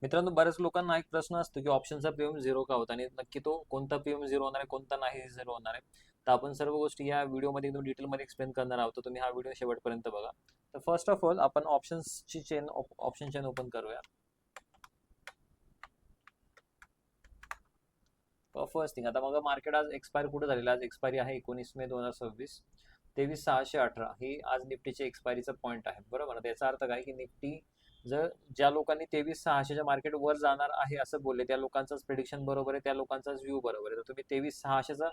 मित्रांनो, बऱ्याच लोकांना एक प्रश्न असतो की ऑप्शनचा प्रीमियम झिरो का होता आणि नक्की तो कोणता प्रीमियम झिरो होणार आहे, कोणता नाही झिरो होणार आहे. तर आपण सर्व गोष्टी या व्हिडिओमध्ये एकदम डिटेलमध्ये एक्सप्लेन करणार आहोत. तर तुम्ही हा व्हिडिओ शेवटपर्यंत बघा. तर फर्स्ट ऑफ ऑल आपण ऑप्शन चेन ओपन करूया. फर्स्ट थिंग, आता मग मार्केट आज एक्सपायर कुठे झालेलं, आज एक्सपायरी आहे 19 मे 2026, 23,618 ही आज निफ्टीची एक्सपायरीचा पॉईंट आहे. बरोबर, त्याचा अर्थ काय की निफ्टी जर ज्या लोकांनी 23,600च्या मार्केट वर जाणार आहे असं बोलले, त्या लोकांचाच प्रिडिक्शन बरोबर आहे, त्या लोकांचाच व्ह्यू बरोबर आहे. तर तुम्ही 23,600चा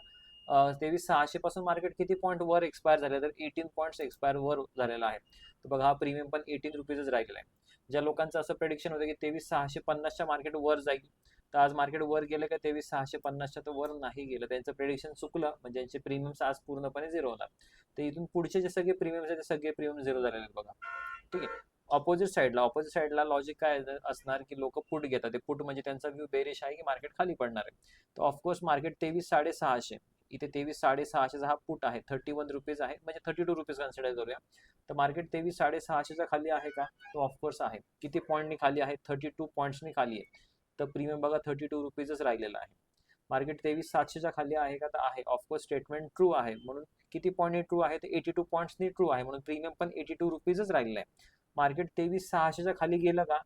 23,600 पासून मार्केट किती पॉईंट वर एक्सपायर झाले, तर 18 पॉईंट्स एक्सपायर वर झालेला आहे. तर बघा, हा प्रीमियम पण 18 रुपीजच राहिलेला आहे. ज्या लोकांचं असं प्रेडिक्शन होतं की 23,650च्या मार्केट वर जाईल, तर आज मार्केट वर गेलं का 23,650च्या तर वर नाही गेलं, त्यांचं प्रेडिक्शन चुकलं, म्हणजे त्यांचे प्रीमियम्स आज पूर्णपणे झिरो होणार. तर इथून पुढचे जे सगळे प्रीमियम्स आहेत ते सगळे प्रीमियम झिरो झालेले आहेत बघा. ठीक आहे. ऑपोजिट साईडला लॉजिक काय असणार की लोक पुट घेतात. ते पुट म्हणजे त्यांचा व्ह्यू बेरिश आहे की मार्केट खाली पडणार आहे. तर ऑफकोर्स मार्केट 23,650, इथे 23,650चा हा पुट आहे, 31 रुपीज आहे, म्हणजे 32 रुपीज कन्सिडर करूया. तर मार्केट 23,650च्या खाली आहे का? तो ऑफकोर्स आहे. किती पॉईंटनी खाली आहे? 32 पॉईंट्सनी खाली आहे. तर प्रीमियम बघा 32 रुपीजच राहिलेला आहे. मार्केट 23,700च्या खाली आहे का? तर आहे. ऑफकोर्स स्टेटमेंट ट्रू आहे, म्हणून किती पॉईंटनी ट्रू आहे? तर 82 पॉईंट्सनी ट्रू आहे, म्हणून प्रीमियम पण 82 रुपीजच राहिलेला आहे. मार्केट 23,600च्या खाली गेलं का?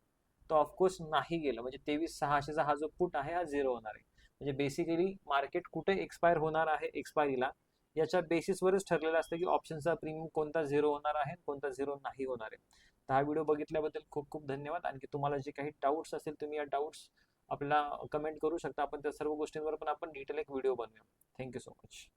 तर ऑफकोर्स नाही गेलं, म्हणजे 23,600चा हा जो पुट आहे हा झिरो होणार आहे. म्हणजे बेसिकली मार्केट कुठे एक्सपायर होणार आहे एक्सपायरीला, याच्या बेसिसवरच ठरलेलं असतं की ऑप्शनचा प्रीमियम कोणता झिरो होणार आहे, कोणता झिरो नाही होणार आहे. तर हा व्हिडिओ बघितल्याबद्दल खूप खूप धन्यवाद. आणखी तुम्हाला जे काही डाऊट्स असेल, तुम्ही या डाऊट्स आपल्याला कमेंट करू शकता. आपण त्या सर्व गोष्टींवर पण आपण डिटेल एक व्हिडिओ बनवूया. Thank you so much.